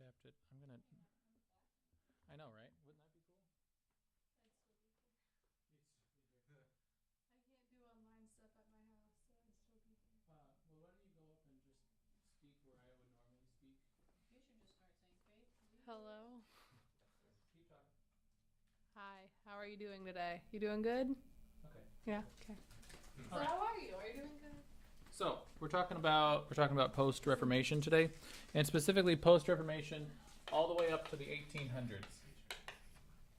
adapt it. I know, right? Wouldn't that be cool? I can't do online stuff at my house, so I'd still be there. Well, why don't you go up and just speak where I would normally speak? You should just start saying, Faith, Hello. Keep talking. Hi. How are you doing today? You doing good? Okay. Yeah. Okay. So All right. how are you? Are you doing good? So we're talking about post Reformation today, and specifically post Reformation, all the way up to the 1800s.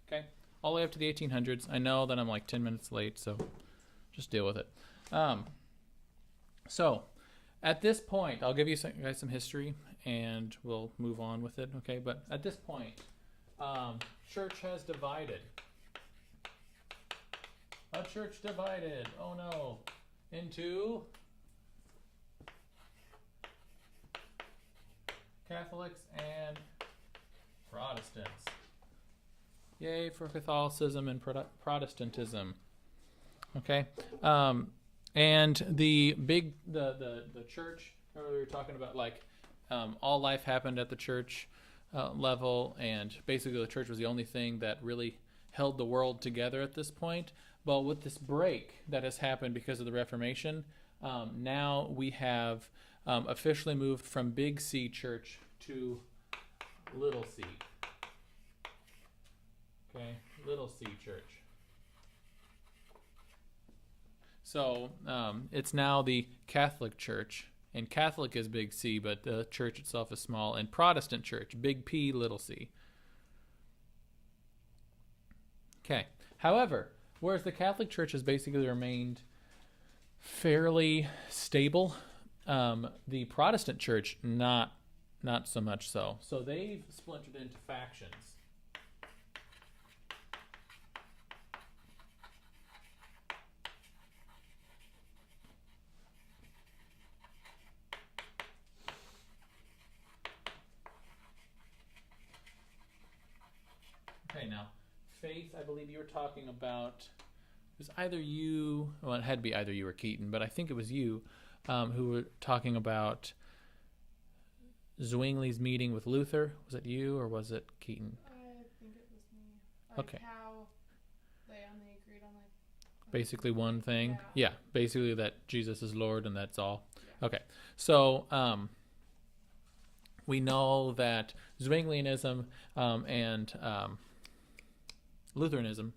Okay, all the way up to the 1800s. I know that I'm like 10 minutes late, so just deal with it. So at this point, I'll give you guys some history, and we'll move on with it. Okay, but at this point, church has divided. A church divided. Oh no, into Catholics and Protestants. Yay for Catholicism and Protestantism. Okay, and the church. Remember we were talking about like all life happened at the church level, and basically the church was the only thing that really held the world together at this point. Well, with this break that has happened because of the Reformation, now we have officially moved from Big C Church to Little C. Okay, Little C Church. So it's now the Catholic Church, and Catholic is Big C, but the church itself is small, and Protestant Church, Big P, Little C. Okay, however, whereas the Catholic Church has basically remained fairly stable, the Protestant Church not so much so. So they've splintered into factions. Okay, now, Faith, I believe you were talking about, it was either you, well, it had to be either you or Keaton, but I think it was you who were talking about Zwingli's meeting with Luther. Was it you or was it Keaton? I think it was me. Okay. How they only agreed on like Basically one thing. Yeah. Yeah, basically that Jesus is Lord and that's all. Yeah. Okay, so we know that Zwinglianism and Lutheranism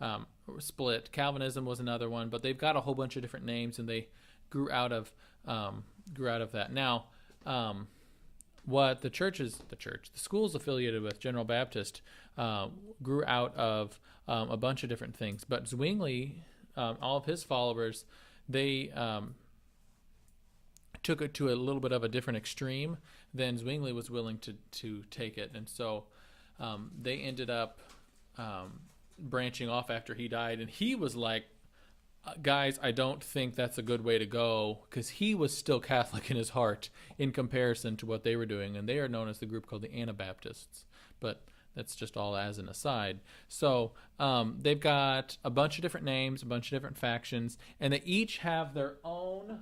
were split. Calvinism was another one, but they've got a whole bunch of different names, and they grew out of that. Now, what the schools affiliated with General Baptist grew out of a bunch of different things. But Zwingli, all of his followers, they took it to a little bit of a different extreme than Zwingli was willing to take it, and so they ended up branching off after he died, and he was like, guys, I don't think that's a good way to go, because he was still Catholic in his heart in comparison to what they were doing, and they are known as the group called the Anabaptists, but that's just all as an aside. So they've got a bunch of different names, a bunch of different factions, and they each have their own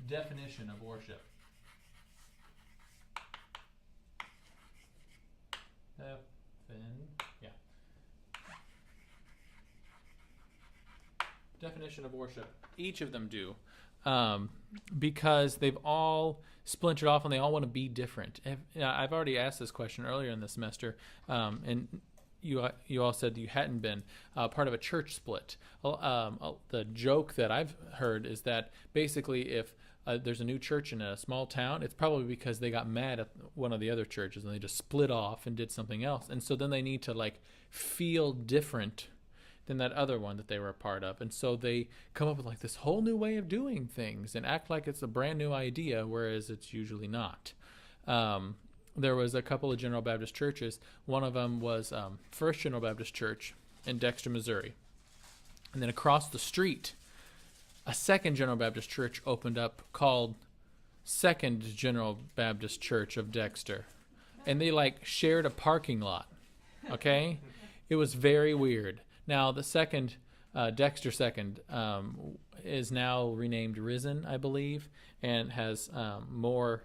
definition of worship. Definition of worship. Each of them do, because they've all splintered off and they all want to be different. I've already asked this question earlier in the semester, and you all said you hadn't been part of a church split. The joke that I've heard is that basically if there's a new church in a small town, it's probably because they got mad at one of the other churches and they just split off and did something else. And so then they need to like feel different than that other one that they were a part of. And so they come up with like this whole new way of doing things and act like it's a brand new idea, whereas it's usually not. There was a couple of General Baptist churches. One of them was First General Baptist Church in Dexter, Missouri. And then across the street, a second General Baptist Church opened up called Second General Baptist Church of Dexter. And they like shared a parking lot. Okay? It was very weird. Now, the second Dexter II is now renamed Risen, I believe, and has more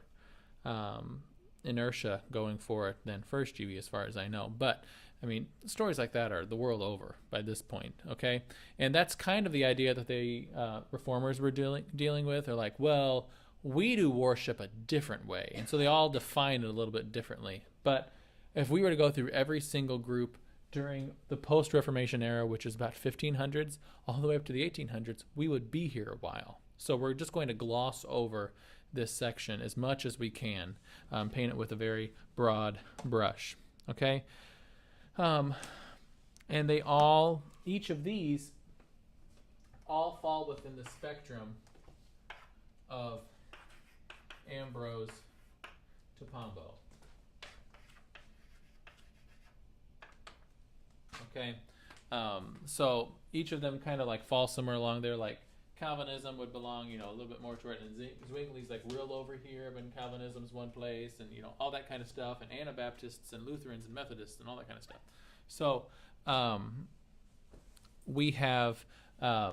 inertia going for it than First GB, as far as I know. But I mean, stories like that are the world over by this point, okay? And that's kind of the idea that the reformers were dealing with. They're like, well, we do worship a different way, and so they all define it a little bit differently. But if we were to go through every single group during the post-Reformation era, which is about 1500s, all the way up to the 1800s, we would be here a while. So we're just going to gloss over this section as much as we can, paint it with a very broad brush, okay? And they all, each of these, all fall within the spectrum of Ambrose to Pombo. Okay, so each of them kind of like fall somewhere along there. Like Calvinism would belong, a little bit more to it, and Zwingli's like real over here, but Calvinism's one place, and all that kind of stuff, and Anabaptists and Lutherans and Methodists and all that kind of stuff. So we have a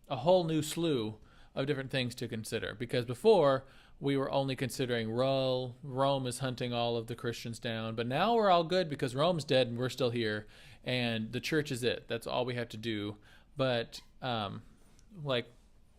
whole new slew of different things to consider, because before we were only considering Rome is hunting all of the Christians down, but now we're all good because Rome's dead and we're still here, and the church is it. That's all we have to do. But like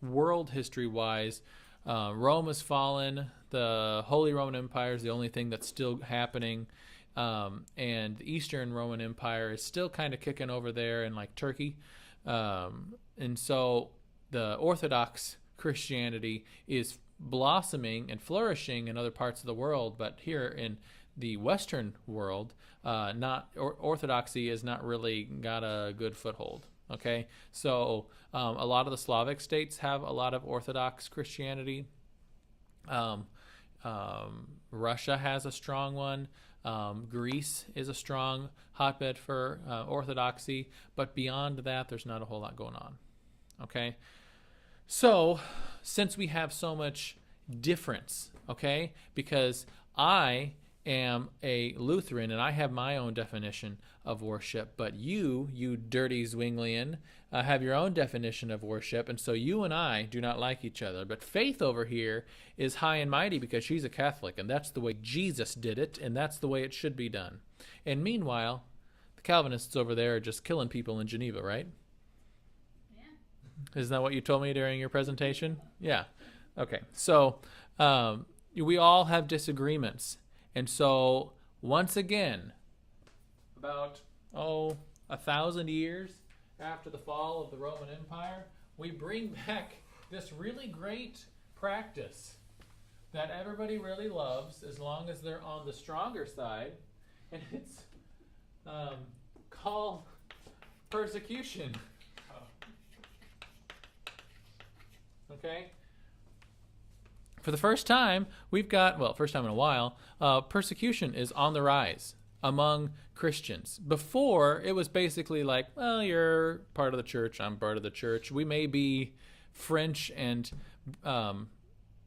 world history wise, Rome has fallen. The Holy Roman Empire is the only thing that's still happening, and the Eastern Roman Empire is still kind of kicking over there in like Turkey, and so the Orthodox Christianity is blossoming and in other parts of the world, but here in the Western world, orthodoxy has not really got a good foothold. Okay, so a lot of the Slavic states have a lot of Orthodox Christianity. Russia has a strong one. Greece is a strong hotbed for Orthodoxy, but beyond that, there's not a whole lot going on. Okay, so since we have so much difference, okay, because I am a Lutheran and I have my own definition of worship, but you dirty Zwinglian, have your own definition of worship, and so you and I do not like each other. But Faith over here is high and mighty because she's a Catholic, and that's the way Jesus did it, and that's the way it should be done. And meanwhile, the Calvinists over there are just killing people in Geneva, right? Isn't that what you told me during your presentation? Yeah. Okay. So we all have disagreements. And so once again, about 1,000 years after the fall of the Roman Empire, we bring back this really great practice that everybody really loves as long as they're on the stronger side. And it's called persecution. Okay? For the first time, first time in a while, persecution is on the rise among Christians. Before, it was basically like, well, you're part of the church, I'm part of the church. We may be French and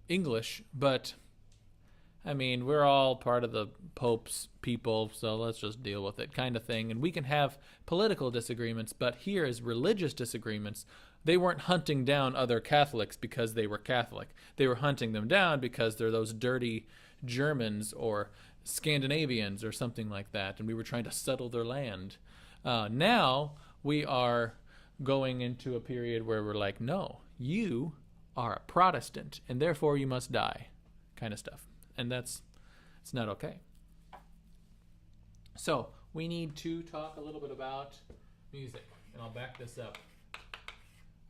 English, but, I mean, we're all part of the Pope's people, so let's just deal with it kind of thing. And we can have political disagreements, but here is religious disagreements. They weren't hunting down other Catholics because they were Catholic. They were hunting them down because they're those dirty Germans or Scandinavians or something like that, and we were trying to settle their land. Now we are going into a period where we're like, no, you are a Protestant, and therefore you must die, kind of stuff. And it's not okay. So we need to talk a little bit about music, and I'll back this up.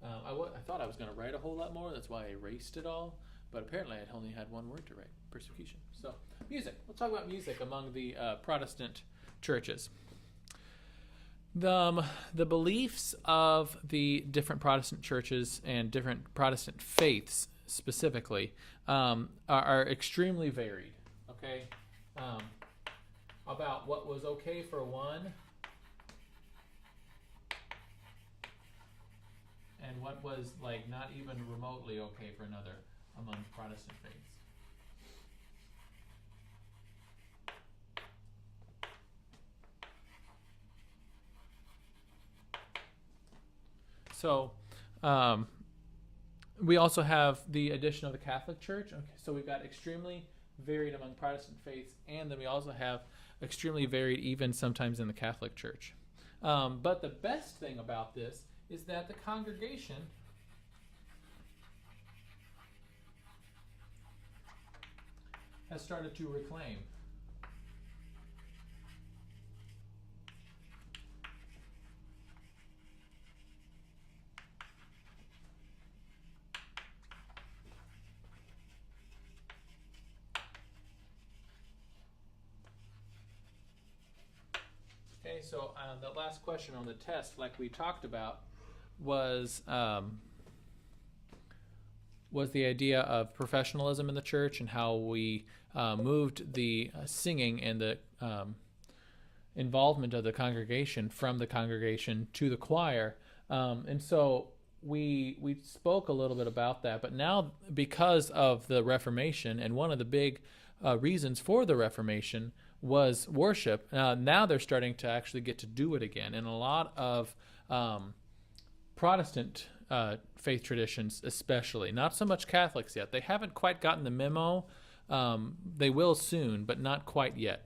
I thought I was going to write a whole lot more. That's why I erased it all. But apparently I only had one word to write, persecution. So music. Let's talk about music among the Protestant churches. The beliefs of the different Protestant churches and different Protestant faiths specifically are extremely varied. Okay? About what was okay for one and what was like not even remotely okay for another among Protestant faiths. So, we also have the addition of the Catholic Church. Okay, so we've got extremely varied among Protestant faiths, and then we also have extremely varied even sometimes in the Catholic Church. But the best thing about this is that the congregation has started to reclaim. Okay, so the last question on the test, like we talked about, was the idea of professionalism in the church and how we moved the singing and the involvement of the congregation from the congregation to the choir. And so we spoke a little bit about that, but now because of the Reformation, and one of the big reasons for the Reformation was worship, now they're starting to actually get to do it again. And a lot of Protestant faith traditions, especially, not so much Catholics yet, they haven't quite gotten the memo. They will soon, but not quite yet.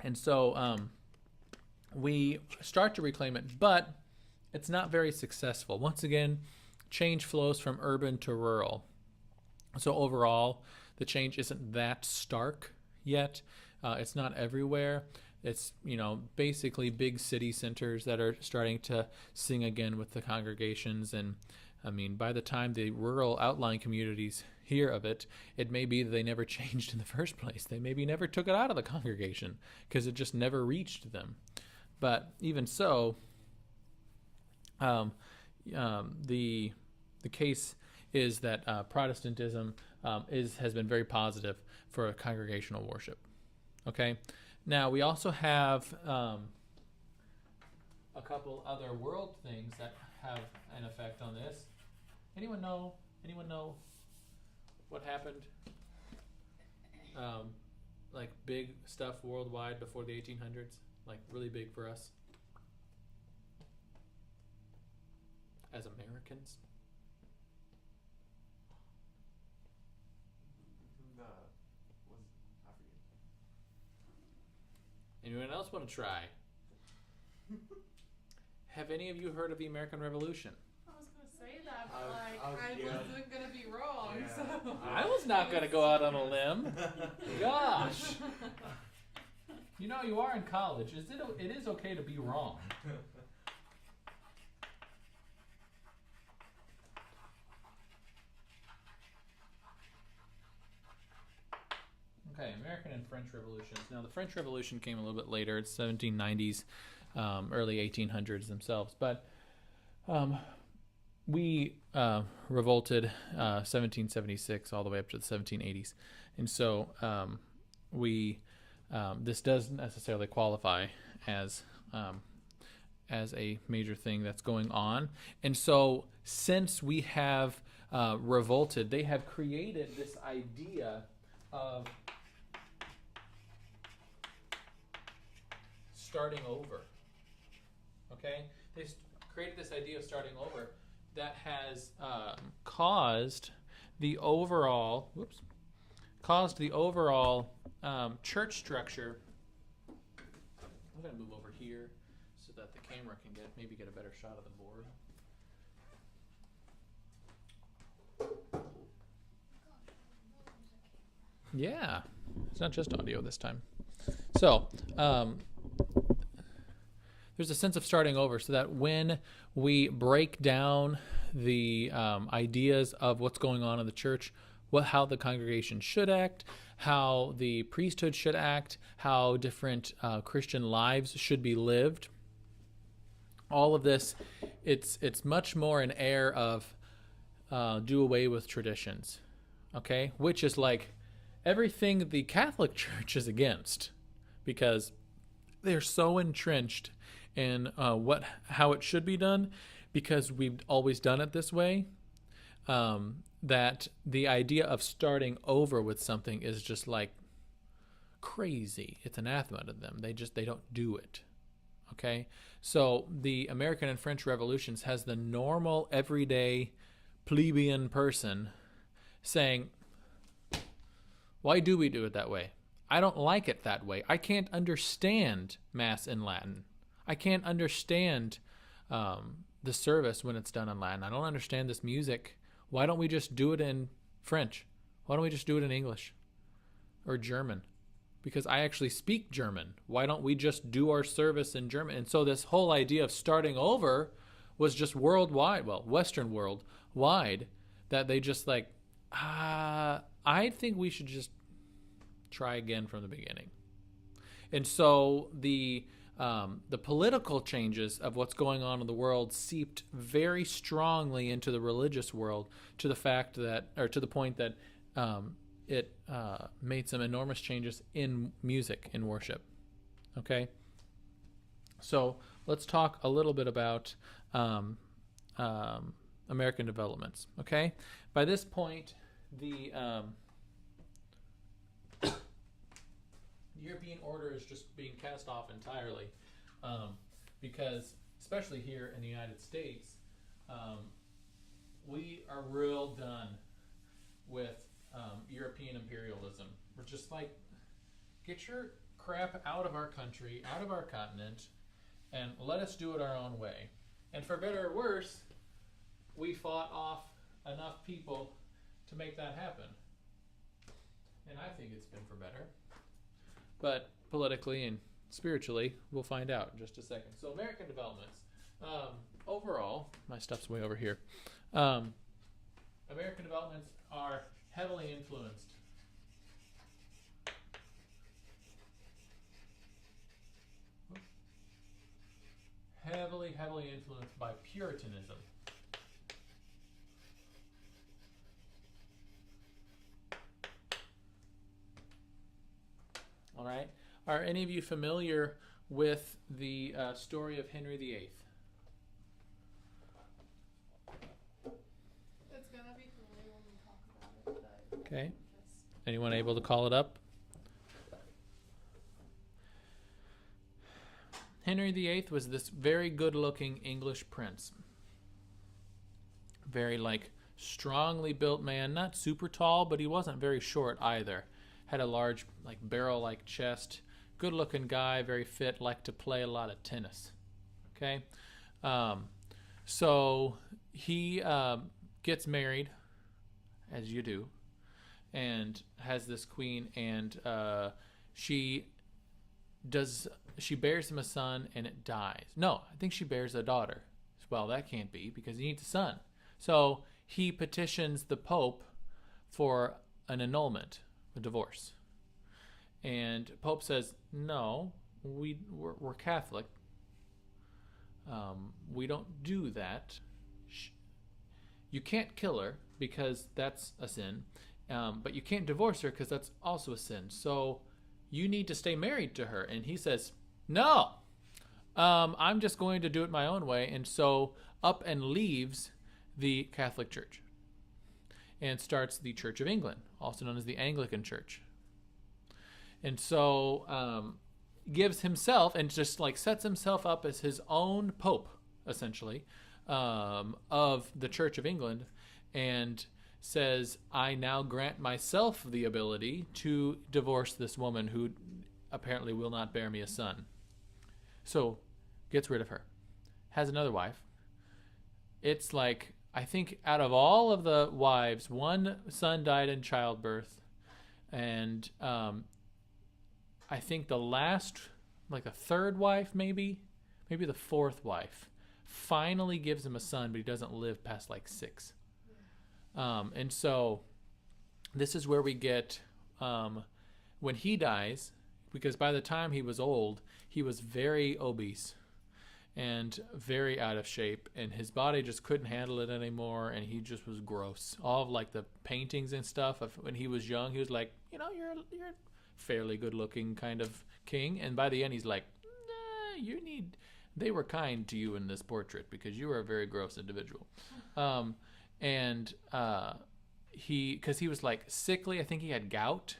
And so we start to reclaim it, but it's not very successful. Once again, change flows from urban to rural. So overall, the change isn't that stark yet. It's not everywhere. It's, basically big city centers that are starting to sing again with the congregations. And I mean, by the time the rural outlying communities hear of it, it may be that they never changed in the first place. They maybe never took it out of the congregation because it just never reached them. But even so, the case is that Protestantism has been very positive for congregational worship. Okay, now we also have a couple other world things that have an effect on this. Anyone know what happened? Like big stuff worldwide before the 1800s, like really big for us as Americans. Anyone else want to try? Have any of you heard of the American Revolution? I was gonna say that, but I wasn't gonna be wrong. Yeah. So I was not going to go out on a limb. Gosh. You are in college. It is okay to be wrong. Okay, American and French Revolutions. Now, the French Revolution came a little bit later. It's 1790s, early 1800s themselves. But we revolted 1776 all the way up to the 1780s. And so this doesn't necessarily qualify as a major thing that's going on. And so since we have revolted, they have created this idea of starting over. Okay? They created this idea of starting over that has caused the overall church structure. I'm going to move over here so that the camera can maybe get a better shot of the board. Yeah, it's not just audio this time. So, there's a sense of starting over so that when we break down the ideas of what's going on in the church, how the congregation should act, how the priesthood should act, how different Christian lives should be lived, all of this, it's much more an air of do away with traditions, okay? Which is like everything the Catholic Church is against, because they're so entrenched in how it should be done, because we've always done it this way, that the idea of starting over with something is just like crazy. It's anathema to them. They don't do it. Okay, so the American and French revolutions has the normal, everyday, plebeian person saying, why do we do it that way? I don't like it that way. I can't understand Mass in Latin. I can't understand the service when it's done in Latin. I don't understand this music. Why don't we just do it in French? Why don't we just do it in English or German? Because I actually speak German. Why don't we just do our service in German? And so this whole idea of starting over was just worldwide, well, Western world wide, that they just like, I think we should just try again from the beginning. And so the political changes of what's going on in the world seeped very strongly into the religious world, to the fact that, or to the point that it made some enormous changes in music, in worship. Okay, so let's talk a little bit about American developments. Okay, by this point, the European order is just being cast off entirely, because especially here in the United States, we are real done with European imperialism. We're just like, get your crap out of our country, out of our continent, and let us do it our own way. And for better or worse, we fought off enough people to make that happen. And I think it's been for better. But politically and spiritually, we'll find out in just a second. So American developments. Overall, my stuff's way over here. American developments are heavily influenced heavily influenced by Puritanism. All right. Are any of you familiar with the story of Henry VIII? It's gonna be familiar when we talk about it, but Okay. just Anyone able to call it up? Henry VIII was this very good-looking English prince. Very, like, strongly built man. Not super tall, but he wasn't very short either. Had a large, like, barrel-like chest. Good-looking guy, very fit, liked to play a lot of tennis. Okay? So he gets married, as you do, and has this queen, and she bears him a son, and it dies. No, I think she bears a daughter. Well, that can't be, because he needs a son. So he petitions the Pope for an annulment, a divorce. And Pope says, no, we're Catholic. We don't do that. You can't kill her because that's a sin, but you can't divorce her because that's also a sin. So you need to stay married to her. And he says, no, I'm just going to do it my own way. And so up and leaves the Catholic Church and starts the Church of England, also known as the Anglican Church. And so gives himself, and just like sets himself up as his own pope, essentially, of the Church of England, and says, I now grant myself the ability to divorce this woman who apparently will not bear me a son. So gets rid of her. Has another wife. It's like, I think out of all of the wives, one son died in childbirth, and I think the last, like the third wife, maybe the fourth wife, finally gives him a son, but he doesn't live past like 6. And so this is where we get, when he dies, because by the time he was old, he was very obese and very out of shape, and his body just couldn't handle it anymore, and he just was gross. All of like the paintings and stuff of when he was young, he was like, you're fairly good looking kind of king, and by the end he's like, nah, they were kind to you in this portrait because you were a very gross individual. Because he was like sickly, I think he had gout,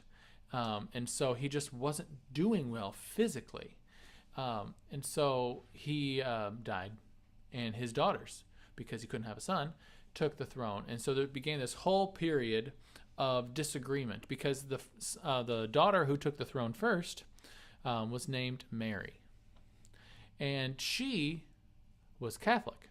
and so he just wasn't doing well physically. And so he died, and his daughters, because he couldn't have a son, took the throne. And so there began this whole period of disagreement because the daughter who took the throne first was named Mary, and she was Catholic.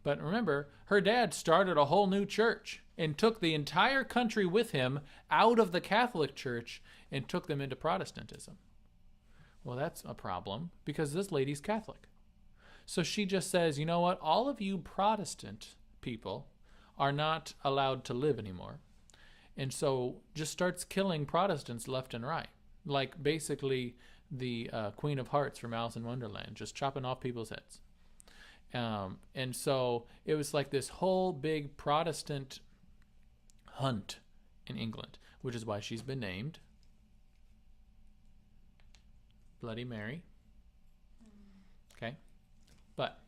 But remember, her dad started a whole new church and took the entire country with him out of the Catholic Church and took them into Protestantism. Well, that's a problem because this lady's Catholic. So she just says, you know what? All of you Protestant people are not allowed to live anymore. And so just starts killing Protestants left and right. Like basically the Queen of Hearts from Alice in Wonderland, just chopping off people's heads. And so it was like this whole big Protestant hunt in England, which is why she's been named Bloody Mary. Okay. But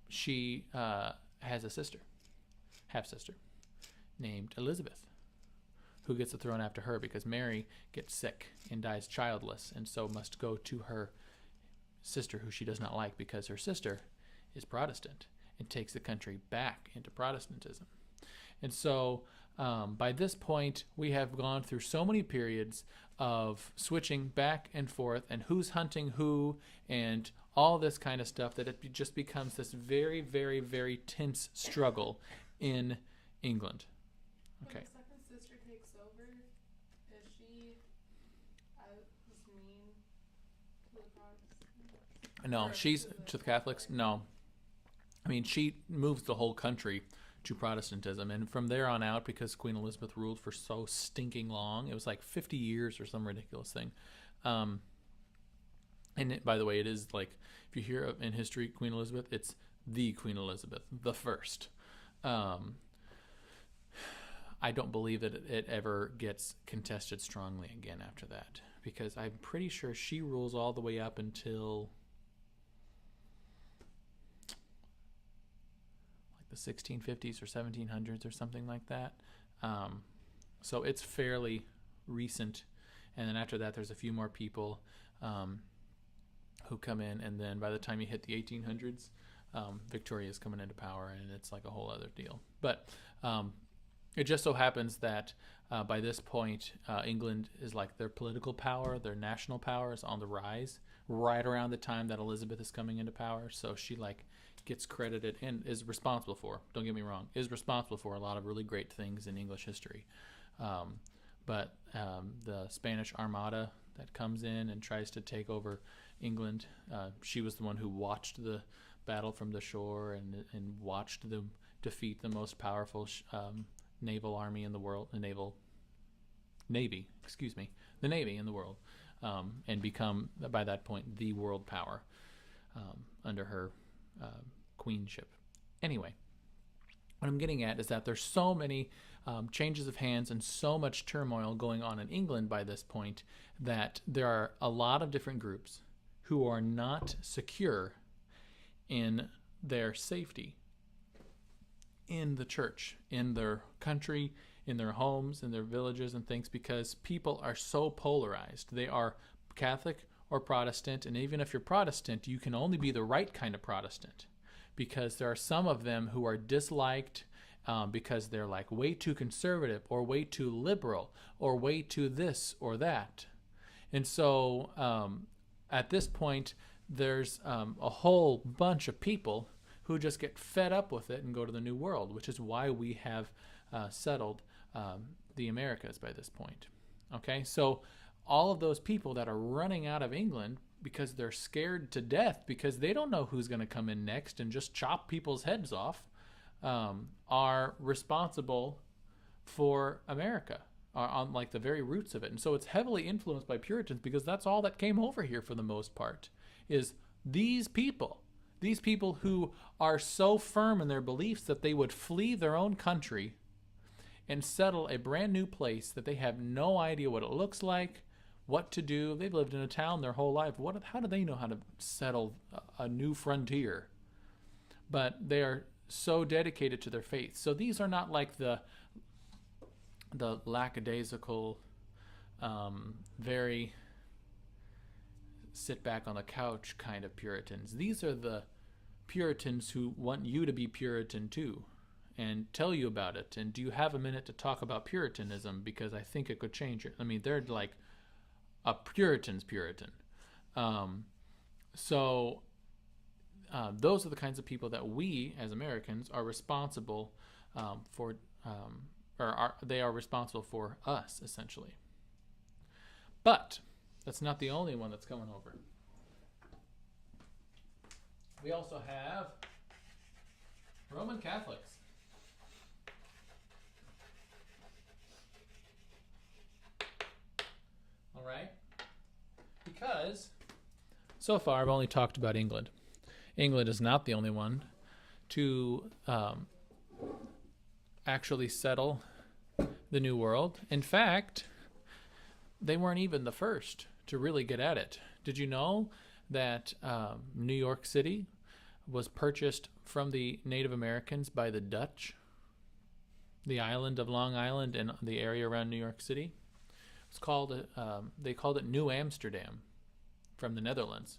she has a sister, half-sister, named Elizabeth, who gets the throne after her because Mary gets sick and dies childless and so must go to her sister, who she does not like because her sister is Protestant and takes the country back into Protestantism. And so by this point, we have gone through so many periods of switching back and forth and who's hunting who and all this kind of stuff that it just becomes this very, very, very tense struggle in England. Okay. When the second sister takes over, is she as mean to the Protestants? No, Or she's to to the Catholics. No, I mean she moves the whole country to Protestantism, and from there on out, because Queen Elizabeth ruled for so stinking long, it was like 50 years or some ridiculous thing. And by the way, it is like if you hear in history Queen Elizabeth, it's the Queen Elizabeth, the first. I don't believe that it ever gets contested strongly again after that, because I'm pretty sure she rules all the way up until like the 1650s or 1700s or something like that. So it's fairly recent. And then after that, there's a few more people who come in. And then by the time you hit the 1800s, Victoria's coming into power, and it's like a whole other deal. But it just so happens that by this point, England is like their political power, their national power is on the rise right around the time that Elizabeth is coming into power. So she like gets credited and is responsible for, don't get me wrong, is responsible for a lot of really great things in English history. But the Spanish Armada that comes in and tries to take over England, she was the one who watched the battle from the shore and watched them defeat the most powerful naval army in the world, the Navy in the world, and become, by that point, the world power under her queenship. Anyway, what I'm getting at is that there's so many changes of hands and so much turmoil going on in England by this point that there are a lot of different groups who are not secure in their safety in the church, in their country, in their homes, in their villages and things, because people are so polarized. They are Catholic or Protestant, and even if you're Protestant, you can only be the right kind of Protestant, because there are some of them who are disliked because they're like way too conservative or way too liberal or way too this or that. And so at this point, there's a whole bunch of people who just get fed up with it and go to the New World, which is why we have settled the Americas by this point. Okay, so all of those people that are running out of England because they're scared to death because they don't know who's going to come in next and just chop people's heads off, are responsible for America, are on like the very roots of it. And so it's heavily influenced by Puritans, because that's all that came over here for the most part, is these people who are so firm in their beliefs that they would flee their own country and settle a brand new place that they have no idea what it looks like, what to do. They've lived in a town their whole life. How do they know how to settle a new frontier? But they are so dedicated to their faith. So these are not like the lackadaisical, very sit back on the couch kind of Puritans. These are the Puritans who want you to be Puritan too and tell you about it. And do you have a minute to talk about Puritanism? Because I think it could change it. I mean, they're like a Puritan's Puritan. So those are the kinds of people that we as Americans are responsible for, they are responsible for us, essentially. But that's not the only one that's coming over. We also have Roman Catholics. All right? Because so far I've only talked about England. England is not the only one to actually settle the New World. In fact, they weren't even the first to really get at it. Did you know that New York City was purchased from the Native Americans by the Dutch? The island of Long Island and the area around New York City. It's called, they called it New Amsterdam from the Netherlands.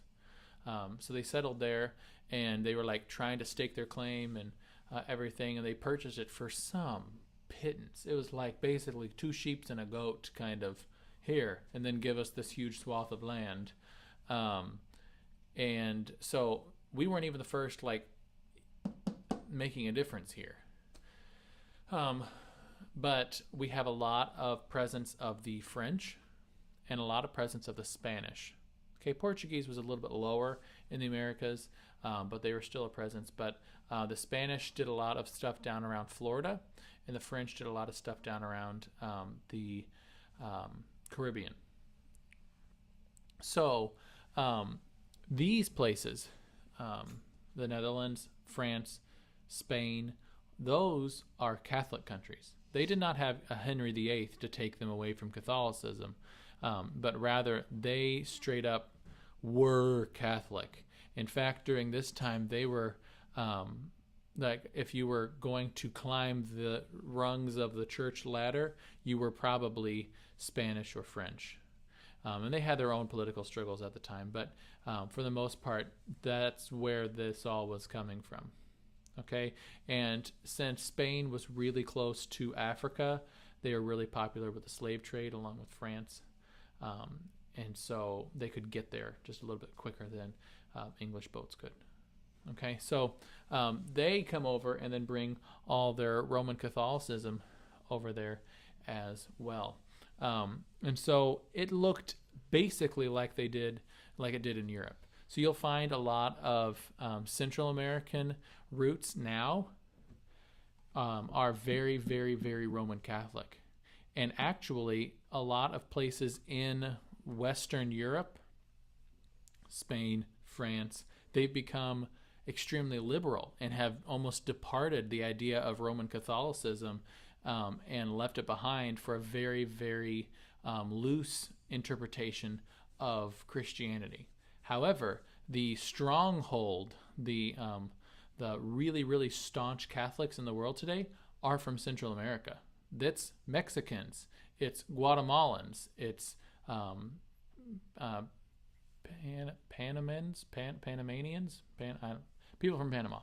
So they settled there, and they were like trying to stake their claim and everything, and they purchased it for some pittance. It was like basically 2 sheep and a goat kind of here, and then give us this huge swath of land. And so we weren't even the first like making a difference here. But we have a lot of presence of the French and a lot of presence of the Spanish. Okay, Portuguese was a little bit lower in the Americas, but they were still a presence. But the Spanish did a lot of stuff down around Florida, and the French did a lot of stuff down around the Caribbean. So these places, the Netherlands, France, Spain, those are Catholic countries. They did not have a Henry VIII to take them away from Catholicism, but rather they straight up were Catholic. In fact, during this time, they were like if you were going to climb the rungs of the church ladder, you were probably Spanish or French. And they had their own political struggles at the time, but for the most part, that's where this all was coming from. Okay, and since Spain was really close to Africa, they were really popular with the slave trade along with France, and so they could get there just a little bit quicker than English boats could. Okay, so they come over and then bring all their Roman Catholicism over there as well, and so it looked basically like it did in Europe. So you'll find a lot of Central American roots now are very, very, very Roman Catholic. And actually, a lot of places in Western Europe, Spain, France, they've become extremely liberal and have almost departed the idea of Roman Catholicism and left it behind for a very, very loose interpretation of Christianity. However, the stronghold, the really, really staunch Catholics in the world today are from Central America. That's Mexicans, it's Guatemalans, it's Panamanians, people from Panama.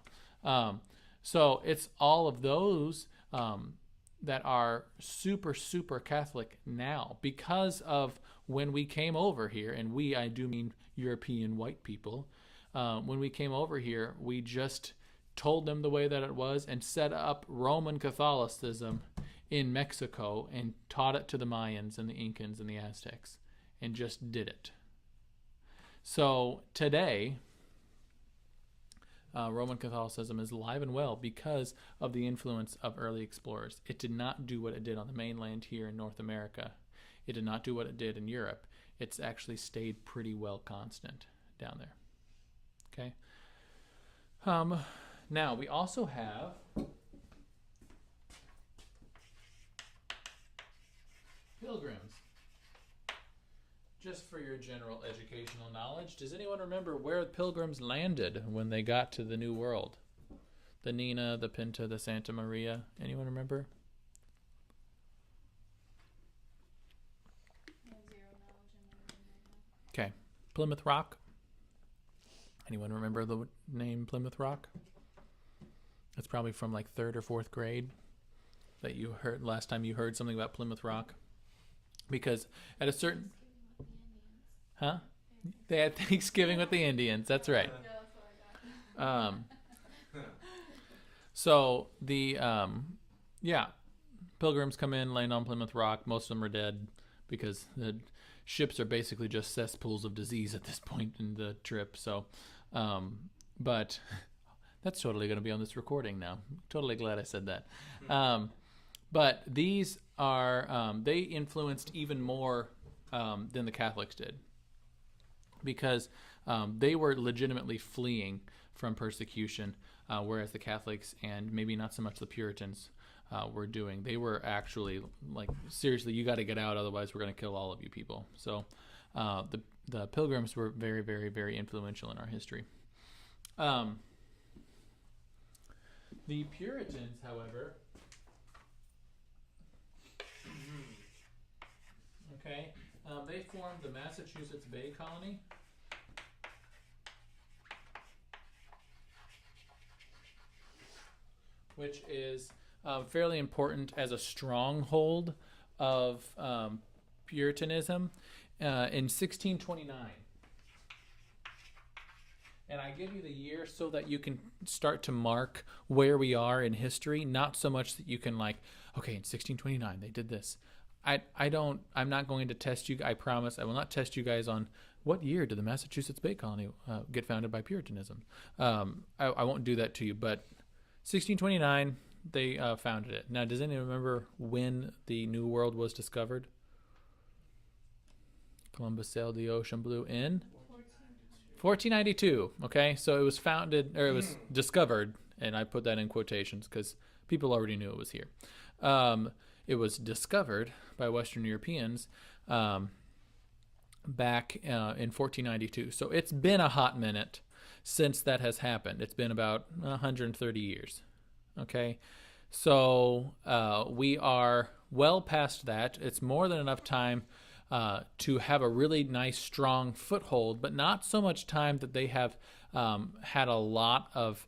So it's all of those that are super, super Catholic now because of when we came over here, and I do mean European white people. When we came over here, we just told them the way that it was and set up Roman Catholicism in Mexico and taught it to the Mayans and the Incans and the Aztecs and just did it. So today, Roman Catholicism is alive and well because of the influence of early explorers. It did not do what it did on the mainland here in North America. It did not do what it did in Europe. It's actually stayed pretty well constant down there. Okay. Now, we also have pilgrims. Just for your general educational knowledge, does anyone remember where the pilgrims landed when they got to the New World? The Nina, the Pinta, the Santa Maria. Anyone remember? I have zero knowledge in everything right now. Okay. Plymouth Rock? Anyone remember the name Plymouth Rock? It's probably from like third or fourth grade that you heard last time you heard something about Plymouth Rock. Because at a certain, huh? They had Thanksgiving with the Indians. That's right. Yeah, that's what I got. So the Pilgrims come in, land on Plymouth Rock. Most of them are dead because the ships are basically just cesspools of disease at this point in the trip. So, but that's totally going to be on this recording now. Totally glad I said that. But these are they influenced even more than the Catholics did, because they were legitimately fleeing from persecution, whereas the Catholics and maybe not so much the Puritans were doing. They were actually like, seriously, you got to get out, otherwise we're going to kill all of you people. So the Pilgrims were very, very, very influential in our history. The Puritans, however, okay, they formed the Massachusetts Bay Colony. Which is fairly important as a stronghold of Puritanism in 1629. And I give you the year so that you can start to mark where we are in history, not so much that you can like, okay, in 1629 they did this. I'm not going to test you. I promise I will not test you guys on what year did the Massachusetts Bay Colony get founded by Puritanism. I won't do that to you, but 1629 they founded it. Now, does anyone remember when the New World was discovered? Columbus sailed the ocean blue in 1492. Okay, so it was founded, or it was discovered, and I put that in quotations because people already knew it was here. It was discovered by Western Europeans back in 1492. So it's been a hot minute since that has happened. It's been about 130 years. Okay, so we are well past that. It's more than enough time to have a really nice, strong foothold, but not so much time that they have had a lot of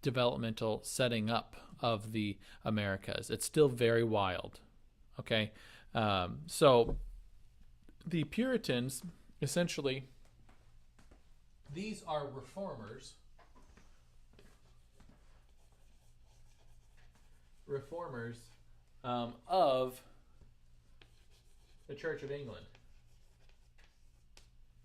developmental setting up of the Americas. It's still very wild. Okay, so the Puritans, essentially, these are reformers of the Church of England.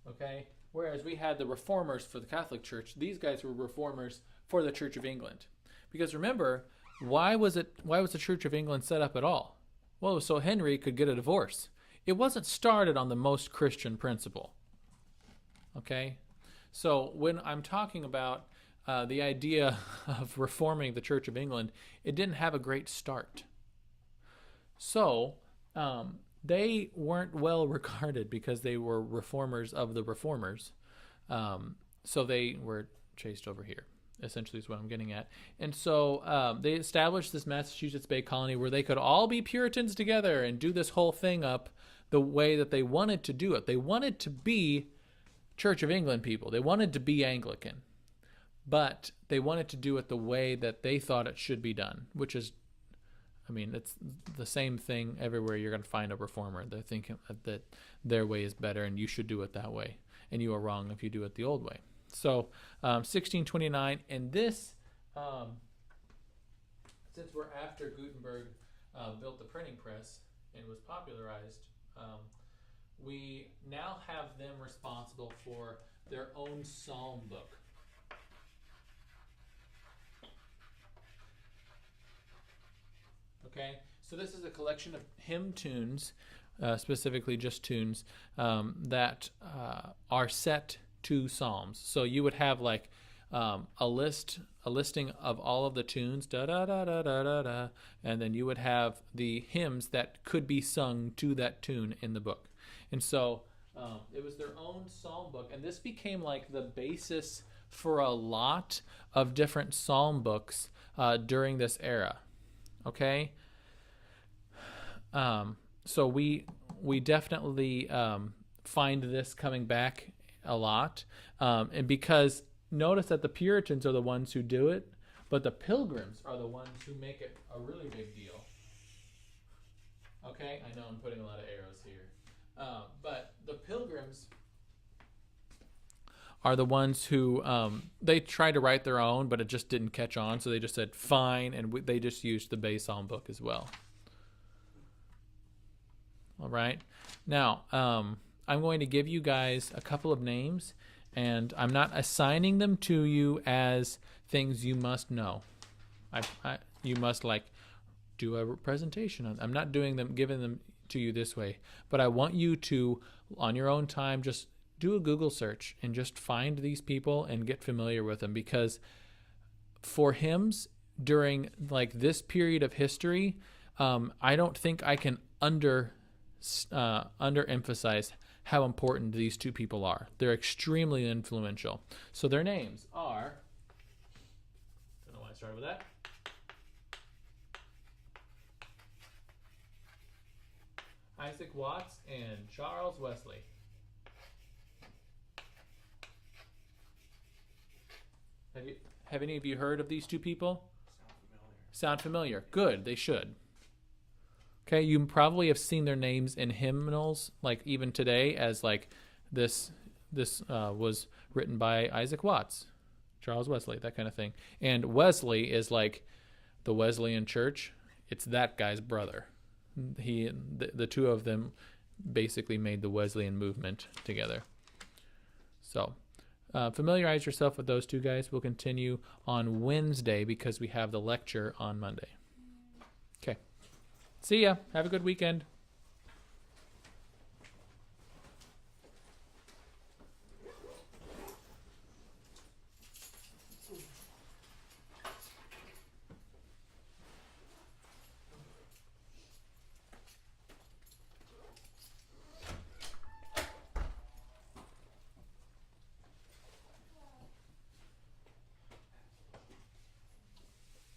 Okay, whereas we had the reformers for the Catholic Church, these guys were reformers for the Church of England. Because remember, why was the Church of England set up at all? Well, so Henry could get a divorce. It wasn't started on the most Christian principle. Okay, so when I'm talking about the idea of reforming the Church of England, it didn't have a great start. So they weren't well regarded because they were reformers of the reformers. So they were chased over here, essentially is what I'm getting at. And so they established this Massachusetts Bay Colony where they could all be Puritans together and do this whole thing up the way that they wanted to do it. They wanted to be Church of England people. They wanted to be Anglican. But they wanted to do it the way that they thought it should be done, which is, I mean, it's the same thing everywhere. You're going to find a reformer. They're thinking that their way is better and you should do it that way. And you are wrong if you do it the old way. So 1629, and this, since we're after Gutenberg built the printing press and was popularized, we now have them responsible for their own psalm book. Okay, so this is a collection of hymn tunes, specifically just tunes, that are set to psalms. So you would have like a listing of all of the tunes, da da da da da da da, and then you would have the hymns that could be sung to that tune in the book. And so it was their own psalm book, and this became like the basis for a lot of different psalm books during this era. Okay, so we definitely find this coming back a lot, and because notice that the Puritans are the ones who do it, but the Pilgrims are the ones who make it a really big deal. Okay, I know I'm putting a lot of arrows here, but the Pilgrims are the ones who they tried to write their own, but it just didn't catch on, so they just said fine, and they just used the Bay Psalm book as well. All right, now I'm going to give you guys a couple of names, and I'm not assigning them to you as things you must know. You must like do a presentation on. I'm not giving them to you this way, but I want you to, on your own time, just do a Google search and just find these people and get familiar with them, because for hymns during like this period of history, I don't think I can underemphasize how important these two people are. They're extremely influential. So their names are, don't know why I started with that. Isaac Watts and Charles Wesley. Have any of you heard of these two people? Sound familiar. Good, they should. Okay, you probably have seen their names in hymnals, like even today, as like this was written by Isaac Watts, Charles Wesley, that kind of thing. And Wesley is like the Wesleyan Church. It's that guy's brother. The two of them basically made the Wesleyan movement together. So familiarize yourself with those two guys. We'll continue on Wednesday because we have the lecture on Monday. Okay. See ya. Have a good weekend.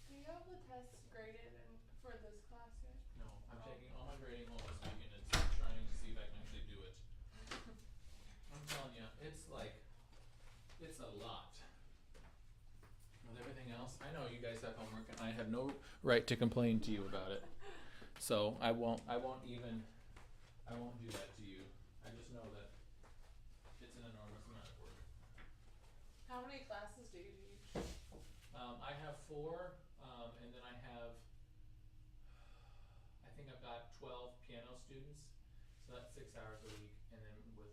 Do you have the tests graded for this class yet? No, I'm taking all my grading home this weekend and trying to see if I can actually do it. I'm telling you, it's a lot. With everything else, I know you guys have homework, and I have no right to complain to you about it. So I won't do that to you. I just know that it's an enormous amount of work. How many classes do you teach? I have 4, and then I think I've got 12 piano students, so that's 6 hours a week, and then with,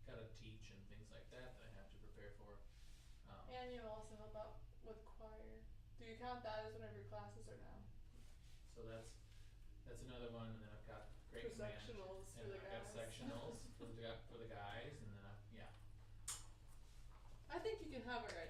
gotta teach and things like that I have to prepare for. And you also help out with choir. Do you count that as one of your classes or no? So that's another one, and then I've got great For command, sectionals for and the I've got guys. sectionals for the guys, and then yeah. I think you can have it right